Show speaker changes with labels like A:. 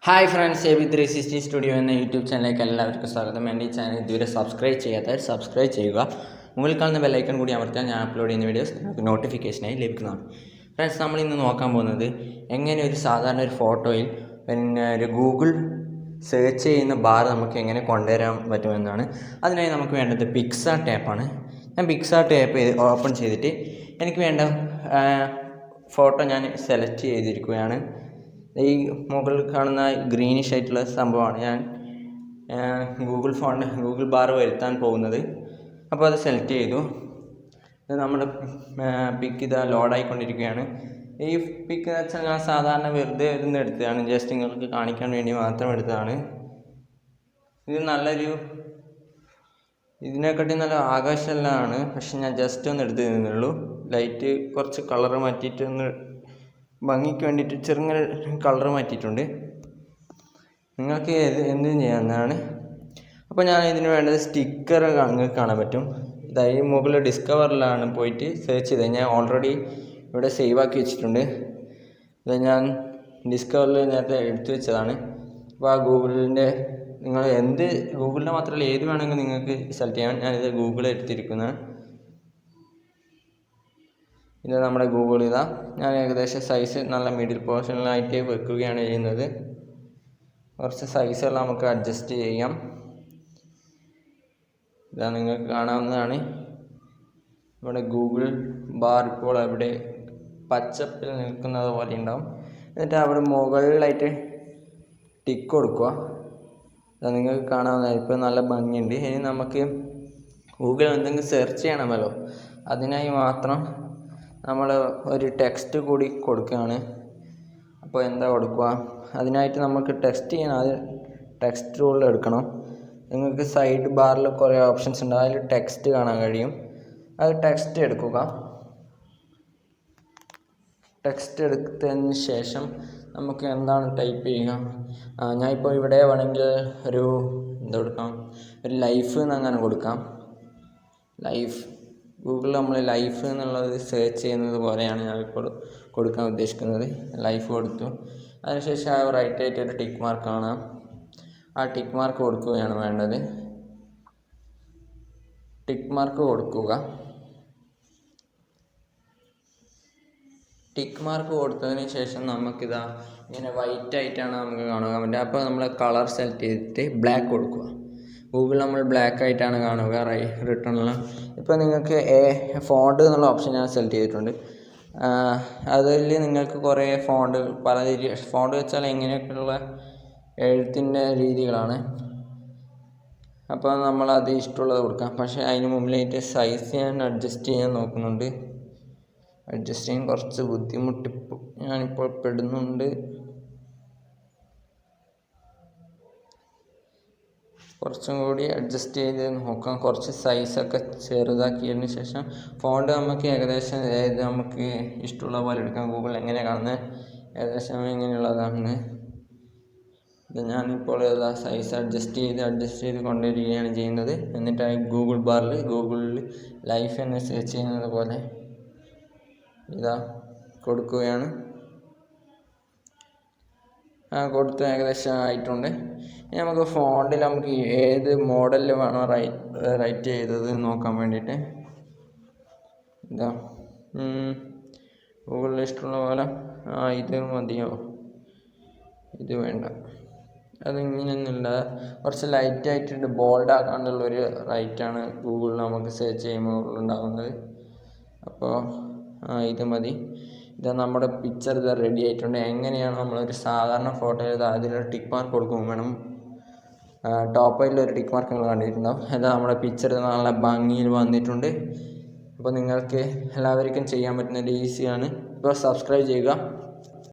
A: Hi friends, AB360 studio എന്ന YouTube ചാനലിലേക്ക് എല്ലാവർക്കും സ്വാഗതം. എൻ്റെ ഈ ചാനൽ ഇതുവരെ സബ്സ്ക്രൈബ് ചെയ്യാത്തവർ സബ്സ്ക്രൈബ് ചെയ്യുക. മുകളിൽ കാണുന്ന ബെല്ലൈക്കൺ കൂടി അമർത്താൻ ഞാൻ അപ്ലോഡ് ചെയ്യുന്ന വീഡിയോസ് നിങ്ങൾക്ക് നോട്ടിഫിക്കേഷനായി ലഭിക്കുന്നതാണ്. ഫ്രണ്ട്സ്, നമ്മളിന്ന് നോക്കാൻ പോകുന്നത് എങ്ങനെ ഒരു സാധാരണ ഒരു ഫോട്ടോയിൽ പിന്നെ ഒരു ഗൂഗിൾ സെർച്ച് ചെയ്യുന്ന ബാർ നമുക്ക് എങ്ങനെ കൊണ്ടുവരാൻ പറ്റുമെന്നാണ്. അതിനായി നമുക്ക് വേണ്ടത് പിക്സാർട്ട് ആപ്പാണ്. ഞാൻ പിക്സാർട്ട് ആപ്പ് ഓപ്പൺ ചെയ്തിട്ട് എനിക്ക് വേണ്ട ഫോട്ടോ ഞാൻ സെലക്ട് ചെയ്തിരിക്കുകയാണ്. ഈ മുകളിൽ കാണുന്ന ഗ്രീനിഷ് ആയിട്ടുള്ള സംഭവമാണ് ഞാൻ ഗൂഗിൾ ബാർ വരുത്താൻ പോകുന്നത്. അപ്പോൾ അത് സെലക്ട് ചെയ്തു. നമ്മുടെ പിക്ക് ഇതാ ലോഡായിക്കൊണ്ടിരിക്കുകയാണ്. ഈ പിക്ക് എന്ന് വെച്ചാൽ ഞാൻ സാധാരണ വെറുതെ ഇരുന്ന് എടുത്തതാണ്, ജസ്റ്റ് നിങ്ങൾക്ക് കാണിക്കാൻ വേണ്ടി മാത്രം എടുത്തതാണ്. ഇത് ഇതിനെക്കാട്ടി നല്ല ആകാശമെല്ലാമാണ്, പക്ഷെ ഞാൻ ജസ്റ്റ് ഒന്ന് എടുത്ത് തരുന്നുള്ളൂ. ലൈറ്റ് കുറച്ച് കളർ മാറ്റിയിട്ട് ഒന്ന് ഭംഗിക്ക് വേണ്ടിയിട്ട് ചെറുങ്ങനെ കളർ മാറ്റിയിട്ടുണ്ട്. നിങ്ങൾക്ക് എന്തും ചെയ്യാവുന്നതാണ്. അപ്പോൾ ഞാൻ ഇതിന് വേണ്ടത് സ്റ്റിക്കർ നിങ്ങൾക്ക് കാണാൻ പറ്റും. ഇതായി മുകളിൽ ഡിസ്കവറിലാണ് പോയിട്ട് സെർച്ച് ചെയ്തത്. ഞാൻ ഓൾറെഡി ഇവിടെ സേവ് ആക്കി വെച്ചിട്ടുണ്ട്. ഇത് ഞാൻ ഡിസ്കവറിൽ നേരത്തെ എടുത്തു വെച്ചതാണ്. അപ്പോൾ ആ ഗൂഗിളിൻ്റെ മാത്രമല്ല ഏത് വേണമെങ്കിൽ നിങ്ങൾക്ക് സെലക്ട് ചെയ്യാം. ഞാനിത് ഗൂഗിൾ എടുത്തിരിക്കുന്നത്. ഇത് നമ്മുടെ ഗൂഗിൾ ഞാൻ ഏകദേശം സൈസ് നല്ല മിഡിൽ പോർഷനിലായിട്ട് വെക്കുകയാണ് ചെയ്യുന്നത്. കുറച്ച് സൈസുകൾ നമുക്ക് അഡ്ജസ്റ്റ് ചെയ്യാം. ഇതാ നിങ്ങൾക്ക് കാണാവുന്നതാണ്. ഇവിടെ ഗൂഗിൾ ബാർ ഇപ്പോൾ അവിടെ പച്ചപ്പിൽ നിൽക്കുന്നത് പോലെ ഉണ്ടാവും. എന്നിട്ട് അവിടെ മുകളിലായിട്ട് ടിക്ക് കൊടുക്കുക. നിങ്ങൾക്ക് കാണാവുന്നതാണ്. ഇപ്പോൾ നല്ല ഭംഗിയുണ്ട്. ഇനി നമുക്ക് ഗൂഗിൾ എന്തെങ്കിലും സെർച്ച് ചെയ്യണമല്ലോ, അതിനായി മാത്രം നമ്മൾ ഒരു ടെക്സ്റ്റ് കൂടി കൊടുക്കുകയാണ്. അപ്പോൾ എന്താ കൊടുക്കുക, അതിനായിട്ട് നമുക്ക് ടെക്സ്റ്റ് ചെയ്യണം. അത് ടെക്സ്റ്റ് റൂളിൽ എടുക്കണം. നിങ്ങൾക്ക് സൈഡ് ബാറിൽ കുറേ ഓപ്ഷൻസ് ഉണ്ട്, അതിൽ ടെക്സ്റ്റ് കാണാൻ കഴിയും. അത് ടെക്സ്റ്റ് എടുക്കുക. ടെക്സ്റ്റ് എടുത്തതിന് ശേഷം നമുക്ക് എന്താണ് ടൈപ്പ് ചെയ്യുക. ഞാനിപ്പോൾ ഇവിടെ വേണമെങ്കിൽ ഒരു ലൈഫ് എന്നങ്ങനെ കൊടുക്കാം. ലൈഫ് ഗൂഗിളിൽ നമ്മൾ ലൈഫ് എന്നുള്ളത് സെർച്ച് ചെയ്യുന്നത് പോലെയാണ് ഞാനിപ്പോൾ കൊടുക്കാൻ ഉദ്ദേശിക്കുന്നത്. ലൈഫ് കൊടുത്തു. അതിനുശേഷം ആ റൈറ്റായിട്ട് ഒരു ടിക്ക് മാർക്ക് കാണാം. ആ ടിക്ക് മാർക്ക് കൊടുക്കുകയാണ് വേണ്ടത്. ടിക്ക് മാർക്ക് കൊടുക്കുക. ടിക്ക് മാർക്ക് കൊടുത്തതിന് ശേഷം നമുക്കിതാ ഇങ്ങനെ വൈറ്റ് ആയിട്ടാണ് നമുക്ക് കാണുക പറ്റുക. അപ്പോൾ നമ്മൾ കളർ സെലക്ട് ചെയ്തിട്ട് ബ്ലാക്ക് കൊടുക്കുക. ഗൂഗിൾ നമ്മൾ ബ്ലാക്ക് ആയിട്ടാണ് കാണുക റിട്ടേണിൽ. ഇപ്പോൾ നിങ്ങൾക്ക് ഫോണ്ട് എന്നുള്ള ഓപ്ഷൻ ഞാൻ സെലക്ട് ചെയ്തിട്ടുണ്ട്. അതിൽ നിങ്ങൾക്ക് കുറേ പല ഫോണ്ട് വെച്ചാൽ എങ്ങനെയൊക്കെയുള്ള എഴുത്തിൻ്റെ രീതികളാണ്. അപ്പോൾ നമ്മളത് ഇഷ്ടമുള്ളത് കൊടുക്കാം. പക്ഷേ അതിന് മുമ്പിലായിട്ട് സൈസ് ഞാൻ അഡ്ജസ്റ്റ് ചെയ്യാൻ നോക്കുന്നുണ്ട്. അഡ്ജസ്റ്റ് ചെയ്യാൻ കുറച്ച് ബുദ്ധിമുട്ട് ഞാനിപ്പോൾ പെടുന്നുണ്ട്. കുറച്ചും കൂടി അഡ്ജസ്റ്റ് ചെയ്ത് നോക്കാം. കുറച്ച് സൈസൊക്കെ ചെറുതാക്കിയതിന് ശേഷം ഫോണ്ട് നമുക്ക് ഏകദേശം നമുക്ക് ഇഷ്ടമുള്ള പോലെ എടുക്കാം. ഗൂഗിൾ എങ്ങനെയാണ് കാണുന്നത്, ഏകദേശം എങ്ങനെയുള്ളതാണ്. ഇത് ഞാനിപ്പോൾ സൈസ് അഡ്ജസ്റ്റ് ചെയ്ത് കൊണ്ടുവരികയാണ് ചെയ്യുന്നത്. എന്നിട്ട് ഗൂഗിളിൽ ലൈഫ് എന്ന് സെർച്ച് ചെയ്യുന്നത് പോലെ കൊടുക്കുകയാണ്. കൊടുത്ത് ഏകദേശം ആയിട്ടുണ്ട്. ഇനി നമുക്ക് ഫോണ്ടിൽ നമുക്ക് ഏത് മോഡലിൽ വേണോ റൈറ്റ് ചെയ്തത് നോക്കാൻ വേണ്ടിയിട്ട് ഗൂഗിളിൽ ഇഷ്ടമുള്ള പോലെ ഇത് മതിയോ, ഇത് വേണ്ട, അതിങ്ങനെയൊന്നുമില്ല. കുറച്ച് ലൈറ്റായിട്ടുണ്ട്, ബോൾഡ് ആക്കാണ്ടുള്ളൊരു റൈറ്റാണ് ഗൂഗിളിൽ നമുക്ക് സെർച്ച് ചെയ്യുമ്പോൾ ഉണ്ടാകുന്നത്. അപ്പോൾ ഇത് മതി. നമ്മുടെ പിക്ചർ റെഡി ആയിട്ടുണ്ട്. എങ്ങനെയാണ് നമ്മളൊരു സാധാരണ ഫോട്ടോ അതിലൊരു ടിക്ക് മാർക്ക് കൊടുക്കുകയും വേണം. ടോപ്പായിട്ടുള്ളൊരു ടിക്ക് മാർക്ക് നിങ്ങൾ കണ്ടിട്ടുണ്ടാവും. നമ്മുടെ പിക്ചർ നല്ല ഭംഗിയിൽ വന്നിട്ടുണ്ട്. അപ്പോൾ നിങ്ങൾക്ക് എല്ലാവർക്കും ചെയ്യാൻ പറ്റുന്ന ഈസിയാണ്. ഇപ്പോൾ സബ്സ്ക്രൈബ് ചെയ്യുക.